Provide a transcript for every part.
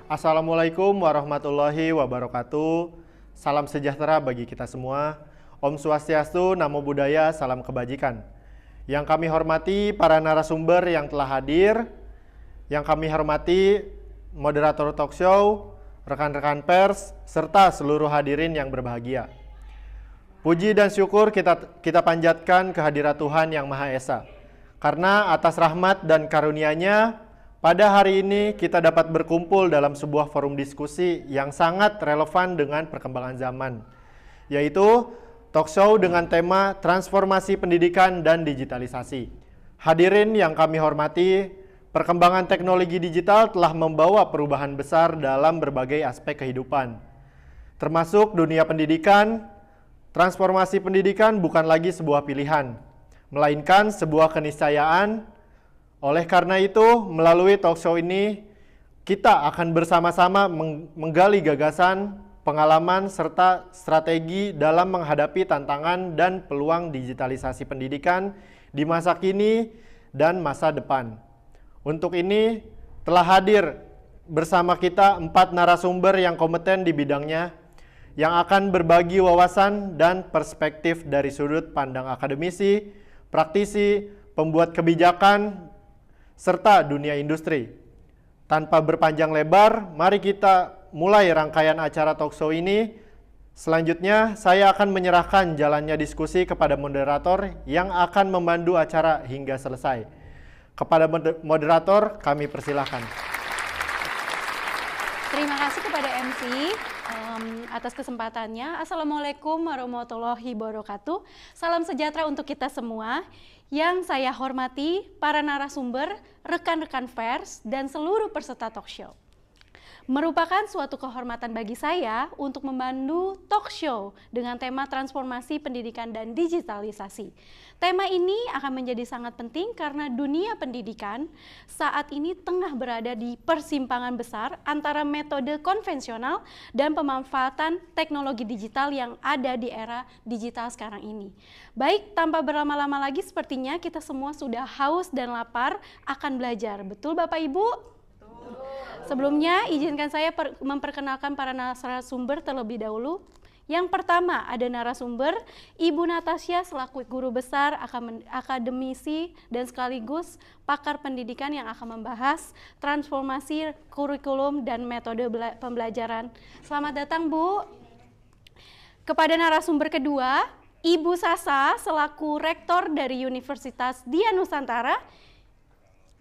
Assalamualaikum warahmatullahi wabarakatuh. Salam sejahtera bagi kita semua. Om Swastiastu, Namo Buddhaya, salam kebajikan. Yang kami hormati para narasumber yang telah hadir, yang kami hormati moderator talk show, rekan-rekan pers, serta seluruh hadirin yang berbahagia. Puji dan syukur kita panjatkan kehadirat Tuhan Yang Maha Esa. Karena atas rahmat dan karunia-Nya, pada hari ini kita dapat berkumpul dalam sebuah forum diskusi yang sangat relevan dengan perkembangan zaman, yaitu talk show dengan tema transformasi pendidikan dan digitalisasi. Hadirin yang kami hormati, perkembangan teknologi digital telah membawa perubahan besar dalam berbagai aspek kehidupan, termasuk dunia pendidikan. Transformasi pendidikan bukan lagi sebuah pilihan, melainkan sebuah keniscayaan. Oleh karena itu, melalui talk show ini, kita akan bersama-sama menggali gagasan, pengalaman, serta strategi dalam menghadapi tantangan dan peluang digitalisasi pendidikan di masa kini dan masa depan. Untuk ini, telah hadir bersama kita 4 narasumber yang kompeten di bidangnya, yang akan berbagi wawasan dan perspektif dari sudut pandang akademisi, praktisi, pembuat kebijakan, serta dunia industri. Tanpa berpanjang lebar, mari kita mulai rangkaian acara talk show ini. Selanjutnya, saya akan menyerahkan jalannya diskusi kepada moderator yang akan memandu acara hingga selesai. Kepada moderator, kami persilahkan. Terima kasih kepada MC atas kesempatannya. Assalamualaikum warahmatullahi wabarakatuh. Salam sejahtera untuk kita semua. Yang saya hormati para narasumber, rekan-rekan pers, dan seluruh peserta talk show. Merupakan suatu kehormatan bagi saya untuk memandu talk show dengan tema transformasi pendidikan dan digitalisasi. Tema ini akan menjadi sangat penting karena dunia pendidikan saat ini tengah berada di persimpangan besar antara metode konvensional dan pemanfaatan teknologi digital yang ada di era digital sekarang ini. Baik, tanpa berlama-lama lagi sepertinya kita semua sudah haus dan lapar akan belajar. Betul Bapak Ibu? Sebelumnya, izinkan saya memperkenalkan para narasumber terlebih dahulu. Yang pertama, ada narasumber Ibu Natasha selaku guru besar, akademisi, dan sekaligus pakar pendidikan yang akan membahas transformasi kurikulum dan metode pembelajaran. Selamat datang, Bu. Kepada narasumber kedua, Ibu Sasa selaku rektor dari Universitas Dian Nusantara.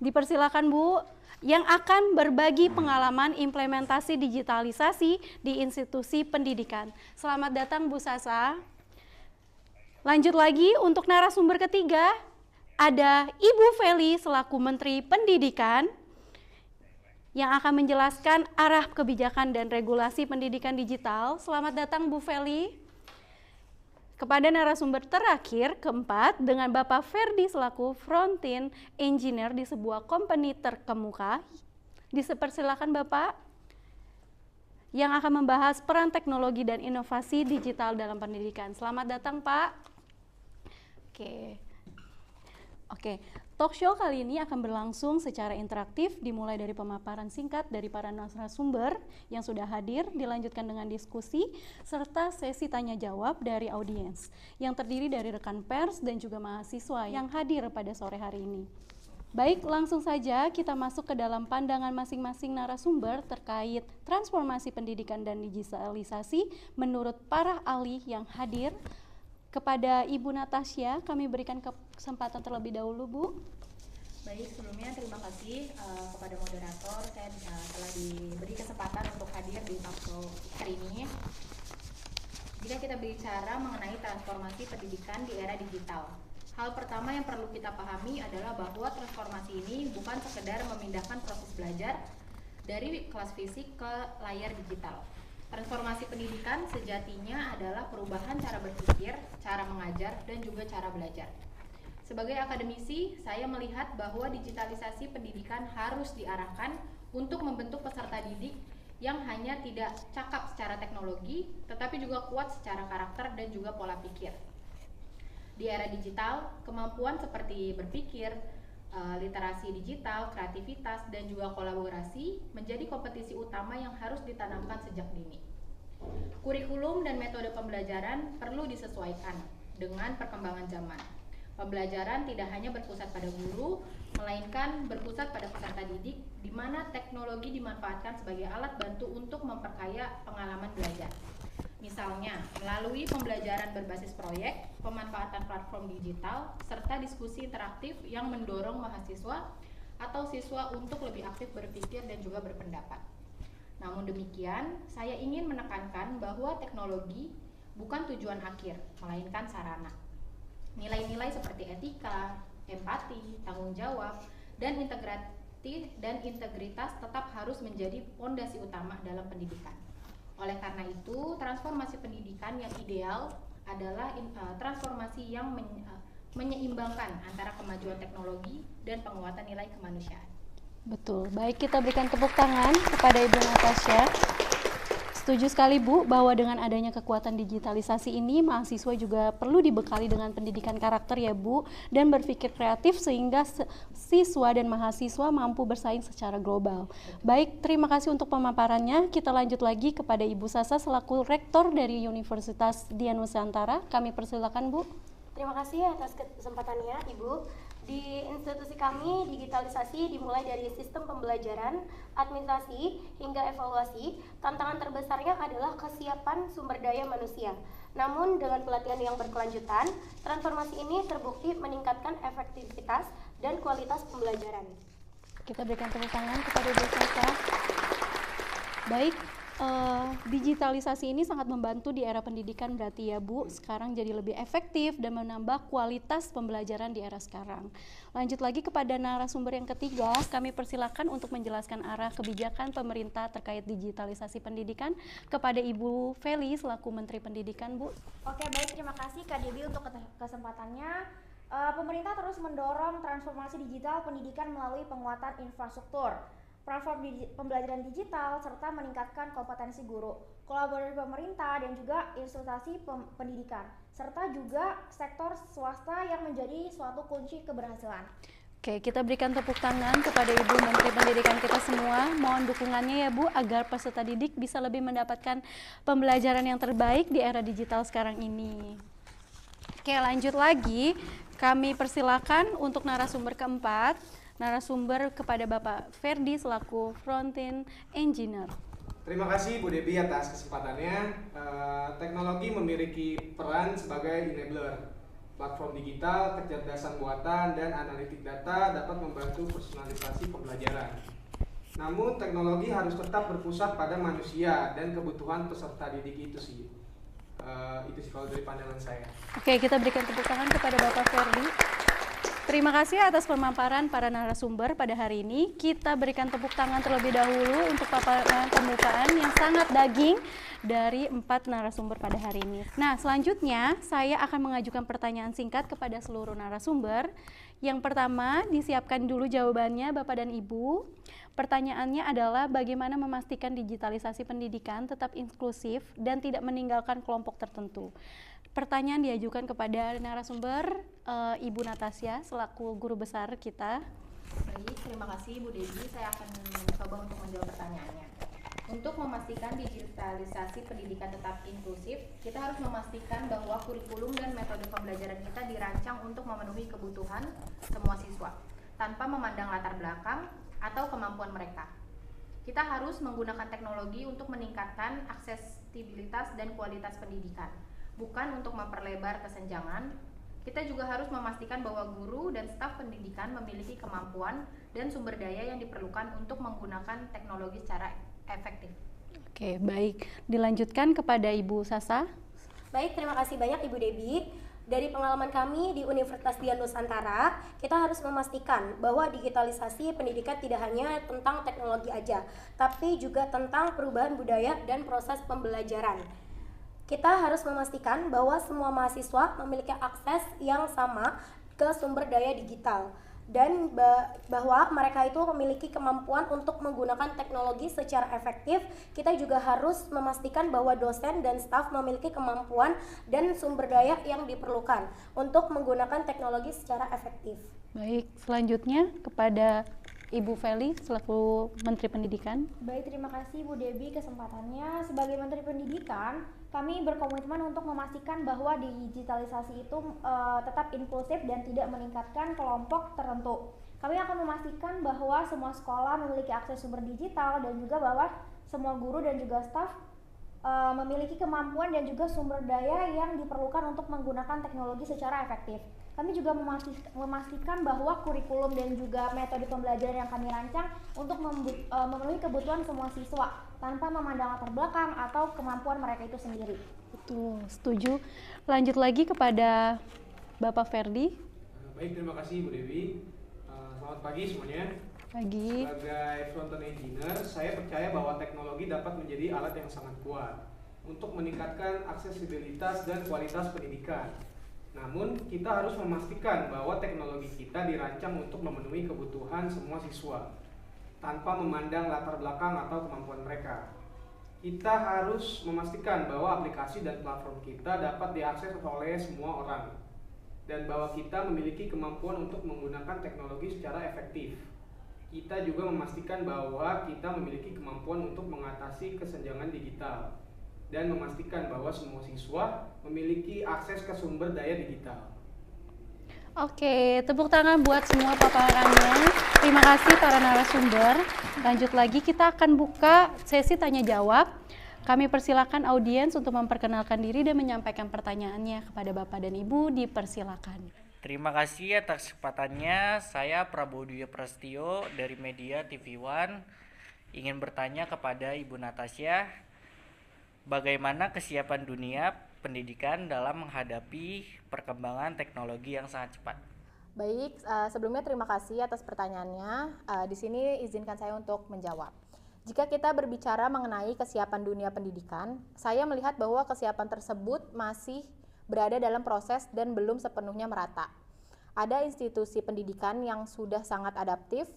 Dipersilakan, Bu, yang akan berbagi pengalaman implementasi digitalisasi di institusi pendidikan. Selamat datang Bu Sasa. Lanjut lagi untuk narasumber ketiga, ada Ibu Feli selaku Menteri Pendidikan yang akan menjelaskan arah kebijakan dan regulasi pendidikan digital. Selamat datang Bu Feli. Kepada narasumber terakhir, keempat, dengan Bapak Ferdi selaku front-end engineer di sebuah company terkemuka. Dipersilakan Bapak, yang akan membahas peran teknologi dan inovasi digital dalam pendidikan. Selamat datang Pak. Oke. Talk show kali ini akan berlangsung secara interaktif, dimulai dari pemaparan singkat dari para narasumber yang sudah hadir, dilanjutkan dengan diskusi, serta sesi tanya jawab dari audiens, yang terdiri dari rekan pers dan juga mahasiswa yang hadir pada sore hari ini. Baik, langsung saja kita masuk ke dalam pandangan masing-masing narasumber terkait transformasi pendidikan dan digitalisasi menurut para ahli yang hadir. Kepada Ibu Natasha, kami berikan kesempatan terlebih dahulu, Bu. Baik, sebelumnya terima kasih kepada moderator. Saya telah diberi kesempatan untuk hadir di talk show hari ini. Jika kita bicara mengenai transformasi pendidikan di era digital, hal pertama yang perlu kita pahami adalah bahwa transformasi ini bukan sekedar memindahkan proses belajar dari kelas fisik ke layar digital. Transformasi pendidikan sejatinya adalah perubahan cara berpikir, cara mengajar, dan juga cara belajar. Sebagai akademisi, saya melihat bahwa digitalisasi pendidikan harus diarahkan untuk membentuk peserta didik yang hanya tidak cakap secara teknologi, tetapi juga kuat secara karakter dan juga pola pikir. Di era digital, kemampuan seperti berpikir, Literasi digital, kreativitas, dan juga kolaborasi menjadi kompetisi utama yang harus ditanamkan sejak dini. Kurikulum dan metode pembelajaran perlu disesuaikan dengan perkembangan zaman. Pembelajaran tidak hanya berpusat pada guru, melainkan berpusat pada peserta didik, di mana teknologi dimanfaatkan sebagai alat bantu untuk memperkaya pengalaman belajar. Misalnya, melalui pembelajaran berbasis proyek, pemanfaatan platform digital, serta diskusi interaktif yang mendorong mahasiswa atau siswa untuk lebih aktif berpikir dan juga berpendapat. Namun demikian, saya ingin menekankan bahwa teknologi bukan tujuan akhir, melainkan sarana. Nilai-nilai seperti etika, empati, tanggung jawab, dan integritas tetap harus menjadi fondasi utama dalam pendidikan. Oleh karena itu, transformasi pendidikan yang ideal adalah transformasi yang menyeimbangkan antara kemajuan teknologi dan penguatan nilai kemanusiaan. Betul. Baik, kita berikan tepuk tangan kepada Ibu Natasha. Setuju sekali Bu bahwa dengan adanya kekuatan digitalisasi ini mahasiswa juga perlu dibekali dengan pendidikan karakter ya Bu, dan berpikir kreatif sehingga siswa dan mahasiswa mampu bersaing secara global. Baik, terima kasih untuk pemaparannya. Kita lanjut lagi kepada Ibu Sasa selaku Rektor dari Universitas Dian Nusantara. Kami persilakan Bu. Terima kasih atas kesempatannya Ibu. Di institusi kami, digitalisasi dimulai dari sistem pembelajaran, administrasi, hingga evaluasi. Tantangan terbesarnya adalah kesiapan sumber daya manusia. Namun dengan pelatihan yang berkelanjutan, transformasi ini terbukti meningkatkan efektivitas dan kualitas pembelajaran. Kita berikan tepuk tangan kepada Ibu Sasa. Baik, digitalisasi ini sangat membantu di era pendidikan berarti ya Bu, sekarang jadi lebih efektif dan menambah kualitas pembelajaran di era sekarang. Lanjut lagi kepada narasumber yang ketiga, kami persilakan untuk menjelaskan arah kebijakan pemerintah terkait digitalisasi pendidikan kepada Ibu Feli selaku Menteri Pendidikan Bu. Oke, baik, terima kasih Kak Debbie untuk kesempatannya. Pemerintah terus mendorong transformasi digital pendidikan melalui penguatan infrastruktur, platform pembelajaran digital, serta meningkatkan kompetensi guru, kolaborasi pemerintah dan juga instansi pendidikan, serta juga sektor swasta yang menjadi suatu kunci keberhasilan. Oke, kita berikan tepuk tangan kepada Ibu Menteri Pendidikan kita semua. Mohon dukungannya ya Bu, agar peserta didik bisa lebih mendapatkan pembelajaran yang terbaik di era digital sekarang ini. Oke, lanjut lagi. Kami persilakan untuk narasumber keempat. Narasumber kepada Bapak Ferdi selaku Front-End Engineer. Terima kasih Bu Debbie atas kesempatannya. Teknologi memiliki peran sebagai enabler. Platform digital, kecerdasan buatan, dan analitik data dapat membantu personalisasi pembelajaran. Namun teknologi harus tetap berpusat pada manusia dan kebutuhan peserta didik itu sih. Itu sih kalau dari pandangan saya. Oke, kita berikan tepuk tangan kepada Bapak Ferdi. Terima kasih atas pemaparan para narasumber pada hari ini. Kita berikan tepuk tangan terlebih dahulu untuk paparan pembukaan yang sangat daging dari 4 narasumber pada hari ini. Nah, selanjutnya saya akan mengajukan pertanyaan singkat kepada seluruh narasumber. Yang pertama, disiapkan dulu jawabannya Bapak dan Ibu. Pertanyaannya adalah bagaimana memastikan digitalisasi pendidikan tetap inklusif dan tidak meninggalkan kelompok tertentu. Pertanyaan diajukan kepada narasumber Ibu Natasha selaku guru besar kita. Baik, terima kasih Bu Debbie. Saya akan mencoba untuk menjawab pertanyaannya. Untuk memastikan digitalisasi pendidikan tetap inklusif, kita harus memastikan bahwa kurikulum dan metode pembelajaran kita dirancang untuk memenuhi kebutuhan semua siswa, tanpa memandang latar belakang atau kemampuan mereka. Kita harus menggunakan teknologi untuk meningkatkan aksesibilitas dan kualitas pendidikan, bukan untuk memperlebar kesenjangan. Kita juga harus memastikan bahwa guru dan staf pendidikan memiliki kemampuan dan sumber daya yang diperlukan untuk menggunakan teknologi secara efektif. Oke, baik. Dilanjutkan kepada Ibu Sasa. Baik, terima kasih banyak Ibu Debbie. Dari pengalaman kami di Universitas Dian Nusantara, kita harus memastikan bahwa digitalisasi pendidikan tidak hanya tentang teknologi aja, tapi juga tentang perubahan budaya dan proses pembelajaran. Kita harus memastikan bahwa semua mahasiswa memiliki akses yang sama ke sumber daya digital dan bahwa mereka itu memiliki kemampuan untuk menggunakan teknologi secara efektif. Kita juga harus memastikan bahwa dosen dan staf memiliki kemampuan dan sumber daya yang diperlukan untuk menggunakan teknologi secara efektif. Baik, selanjutnya kepada Ibu Feli selaku Menteri Pendidikan. Baik, terima kasih Bu Debi kesempatannya. Sebagai Menteri Pendidikan, kami berkomitmen untuk memastikan bahwa digitalisasi itu tetap inklusif dan tidak meningkatkan kelompok tertentu. Kami akan memastikan bahwa semua sekolah memiliki akses sumber digital dan juga bahwa semua guru dan juga staf memiliki kemampuan dan juga sumber daya yang diperlukan untuk menggunakan teknologi secara efektif. Kami juga memastikan bahwa kurikulum dan juga metode pembelajaran yang kami rancang untuk memenuhi kebutuhan semua siswa tanpa memandang latar belakang atau kemampuan mereka itu sendiri. Betul, setuju. Lanjut lagi kepada Bapak Ferdi. Baik, terima kasih Bu Dewi. Selamat pagi semuanya. Pagi. Sebagai front-end engineer, saya percaya bahwa teknologi dapat menjadi alat yang sangat kuat untuk meningkatkan aksesibilitas dan kualitas pendidikan. Namun, kita harus memastikan bahwa teknologi kita dirancang untuk memenuhi kebutuhan semua siswa, tanpa memandang latar belakang atau kemampuan mereka. Kita harus memastikan bahwa aplikasi dan platform kita dapat diakses oleh semua orang, dan bahwa kita memiliki kemampuan untuk menggunakan teknologi secara efektif. Kita juga memastikan bahwa kita memiliki kemampuan untuk mengatasi kesenjangan digital, dan memastikan bahwa semua siswa memiliki akses ke sumber daya digital. Oke, tepuk tangan buat semua paparannya. Terima kasih para narasumber. Lanjut lagi, kita akan buka sesi tanya jawab. Kami persilakan audiens untuk memperkenalkan diri dan menyampaikan pertanyaannya kepada Bapak dan Ibu. Dipersilakan. Terima kasih atas kesempatannya. Saya Prabowo Dwi Prastio dari Media TV One ingin bertanya kepada Ibu Natasha, bagaimana kesiapan dunia pendidikan dalam menghadapi perkembangan teknologi yang sangat cepat? Baik, sebelumnya terima kasih atas pertanyaannya. Di sini izinkan saya untuk menjawab. Jika kita berbicara mengenai kesiapan dunia pendidikan, saya melihat bahwa kesiapan tersebut masih berada dalam proses dan belum sepenuhnya merata. Ada institusi pendidikan yang sudah sangat adaptif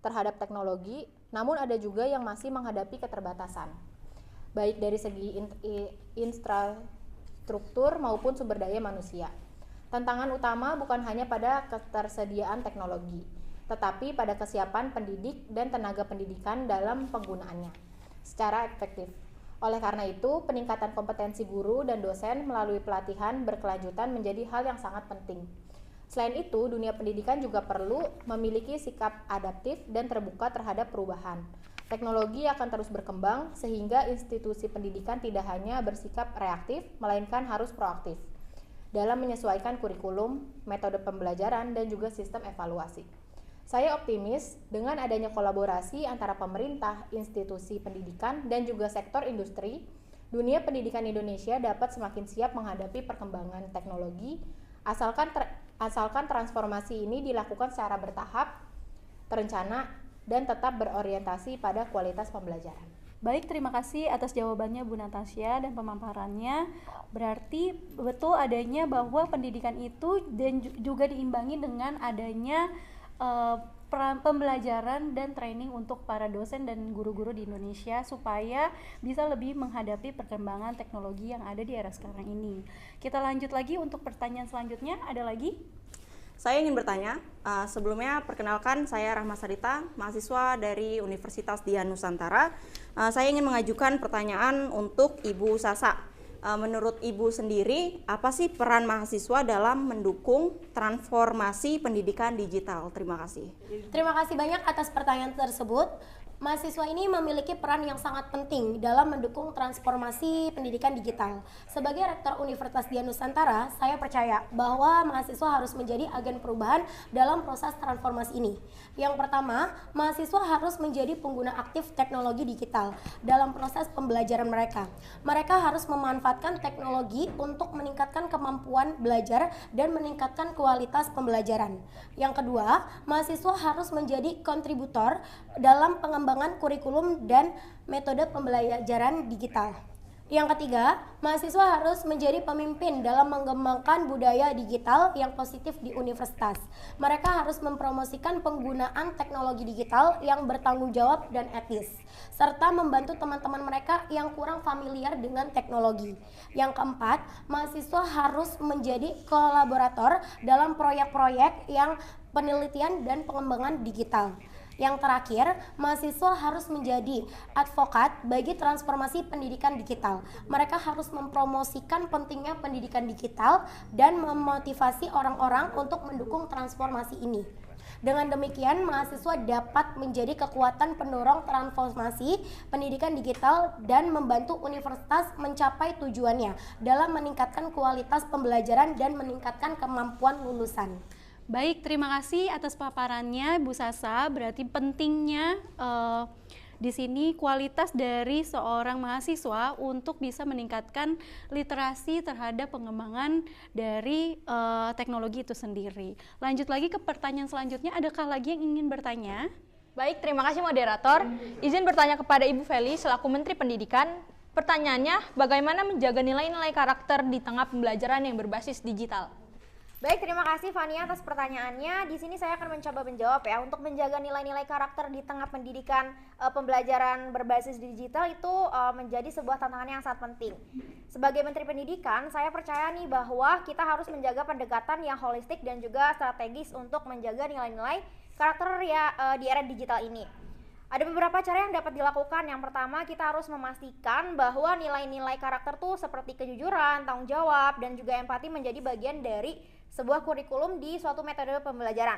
terhadap teknologi, namun ada juga yang masih menghadapi keterbatasan, baik dari segi infrastruktur maupun sumber daya manusia. Tantangan utama bukan hanya pada ketersediaan teknologi, tetapi pada kesiapan pendidik dan tenaga pendidikan dalam penggunaannya secara efektif. Oleh karena itu, peningkatan kompetensi guru dan dosen melalui pelatihan berkelanjutan menjadi hal yang sangat penting. Selain itu, dunia pendidikan juga perlu memiliki sikap adaptif dan terbuka terhadap perubahan. Teknologi akan terus berkembang sehingga institusi pendidikan tidak hanya bersikap reaktif, melainkan harus proaktif dalam menyesuaikan kurikulum, metode pembelajaran, dan juga sistem evaluasi. Saya optimis dengan adanya kolaborasi antara pemerintah, institusi pendidikan, dan juga sektor industri, dunia pendidikan Indonesia dapat semakin siap menghadapi perkembangan teknologi, asalkan transformasi ini dilakukan secara bertahap, terencana, dan tetap berorientasi pada kualitas pembelajaran. Baik, terima kasih atas jawabannya Bu Natasha dan pemaparannya. Berarti betul adanya bahwa pendidikan itu dan juga diimbangi dengan adanya pembelajaran dan training untuk para dosen dan guru-guru di Indonesia supaya bisa lebih menghadapi perkembangan teknologi yang ada di era sekarang ini. Kita lanjut lagi untuk pertanyaan selanjutnya. Ada lagi? Saya ingin bertanya, sebelumnya perkenalkan saya Rahma Sarita, mahasiswa dari Universitas Dian Nusantara. Saya ingin mengajukan pertanyaan untuk Ibu Sasa. Menurut Ibu sendiri, apa sih peran mahasiswa dalam mendukung transformasi pendidikan digital? Terima kasih. Terima kasih banyak atas pertanyaan tersebut. Mahasiswa ini memiliki peran yang sangat penting dalam mendukung transformasi pendidikan digital. Sebagai Rektor Universitas Dian Nusantara, saya percaya bahwa mahasiswa harus menjadi agen perubahan dalam proses transformasi ini. Yang pertama, mahasiswa harus menjadi pengguna aktif teknologi digital dalam proses pembelajaran mereka. Mereka harus memanfaatkan teknologi untuk meningkatkan kemampuan belajar dan meningkatkan kualitas pembelajaran. Yang kedua, mahasiswa harus menjadi kontributor dalam pengembangan kurikulum dan metode pembelajaran digital. Yang ketiga, mahasiswa harus menjadi pemimpin dalam mengembangkan budaya digital yang positif di universitas. Mereka harus mempromosikan penggunaan teknologi digital yang bertanggung jawab dan etis, serta membantu teman-teman mereka yang kurang familiar dengan teknologi. Yang keempat, mahasiswa harus menjadi kolaborator dalam proyek-proyek yang penelitian dan pengembangan digital. Yang terakhir, mahasiswa harus menjadi advokat bagi transformasi pendidikan digital. Mereka harus mempromosikan pentingnya pendidikan digital dan memotivasi orang-orang untuk mendukung transformasi ini. Dengan demikian, mahasiswa dapat menjadi kekuatan pendorong transformasi pendidikan digital dan membantu universitas mencapai tujuannya dalam meningkatkan kualitas pembelajaran dan meningkatkan kemampuan lulusan. Baik, terima kasih atas paparannya Bu Sasa. Berarti pentingnya di sini kualitas dari seorang mahasiswa untuk bisa meningkatkan literasi terhadap pengembangan dari teknologi itu sendiri. Lanjut lagi ke pertanyaan selanjutnya, adakah lagi yang ingin bertanya? Baik, terima kasih moderator. Izin bertanya kepada Ibu Feli selaku Menteri Pendidikan. Pertanyaannya, bagaimana menjaga nilai-nilai karakter di tengah pembelajaran yang berbasis digital? Baik, terima kasih Fania atas pertanyaannya. Di sini saya akan mencoba menjawab ya. Untuk menjaga nilai-nilai karakter di tengah pendidikan pembelajaran berbasis digital itu menjadi sebuah tantangan yang sangat penting. Sebagai Menteri Pendidikan, saya percaya nih bahwa kita harus menjaga pendekatan yang holistik dan juga strategis untuk menjaga nilai-nilai karakter ya di era digital ini. Ada beberapa cara yang dapat dilakukan. Yang pertama, kita harus memastikan bahwa nilai-nilai karakter tuh seperti kejujuran, tanggung jawab, dan juga empati menjadi bagian dari sebuah kurikulum di suatu metode pembelajaran.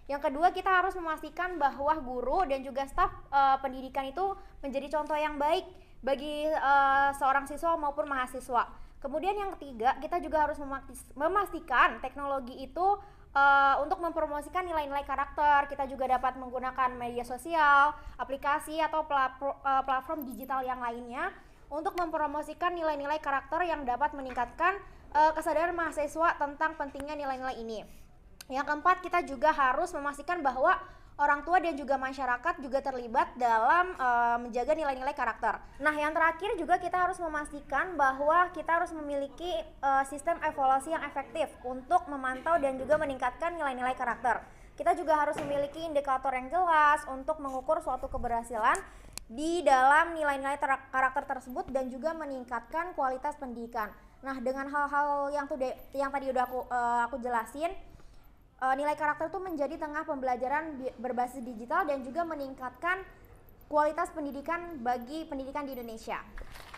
Yang kedua, kita harus memastikan bahwa guru dan juga staf pendidikan itu menjadi contoh yang baik bagi seorang siswa maupun mahasiswa. Kemudian yang ketiga, kita juga harus memastikan teknologi itu untuk mempromosikan nilai-nilai karakter. Kita juga dapat menggunakan media sosial, aplikasi atau platform digital yang lainnya untuk mempromosikan nilai-nilai karakter yang dapat meningkatkan kesadaran mahasiswa tentang pentingnya nilai-nilai ini. Yang keempat, kita juga harus memastikan bahwa orang tua dan juga masyarakat juga terlibat dalam menjaga nilai-nilai karakter. Nah, yang terakhir juga kita harus memastikan bahwa kita harus memiliki sistem evaluasi yang efektif untuk memantau dan juga meningkatkan nilai-nilai karakter. Kita juga harus memiliki indikator yang jelas untuk mengukur suatu keberhasilan di dalam nilai-nilai karakter tersebut dan juga meningkatkan kualitas pendidikan. Nah, dengan hal-hal yang tadi udah aku jelasin, nilai karakter itu menjadi tengah pembelajaran berbasis digital dan juga meningkatkan kualitas pendidikan bagi pendidikan di Indonesia.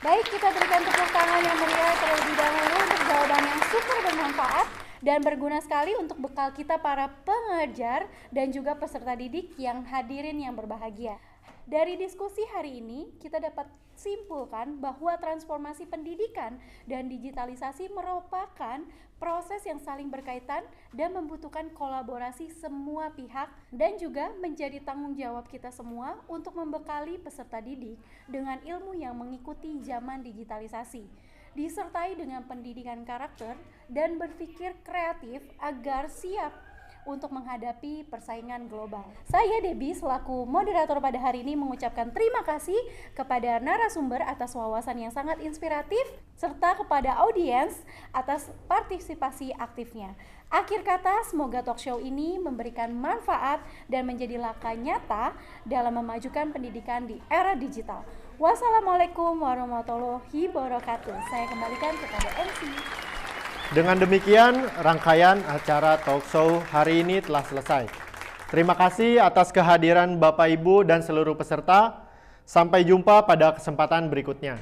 Baik, kita berikan tepuk tangan yang meriah terlebih dahulu untuk jawaban yang super bermanfaat dan berguna sekali untuk bekal kita para pengajar dan juga peserta didik yang hadirin yang berbahagia. Dari diskusi hari ini, kita dapat simpulkan bahwa transformasi pendidikan dan digitalisasi merupakan proses yang saling berkaitan dan membutuhkan kolaborasi semua pihak dan juga menjadi tanggung jawab kita semua untuk membekali peserta didik dengan ilmu yang mengikuti zaman digitalisasi, disertai dengan pendidikan karakter dan berpikir kreatif agar siap untuk menghadapi persaingan global. Saya Debbie selaku moderator pada hari ini mengucapkan terima kasih kepada narasumber atas wawasan yang sangat inspiratif serta kepada audiens atas partisipasi aktifnya. Akhir kata, semoga talk show ini memberikan manfaat dan menjadi langkah nyata dalam memajukan pendidikan di era digital. Wassalamualaikum warahmatullahi wabarakatuh. Saya kembalikan kepada MC. Dengan demikian, rangkaian acara talk show hari ini telah selesai. Terima kasih atas kehadiran Bapak Ibu dan seluruh peserta. Sampai jumpa pada kesempatan berikutnya.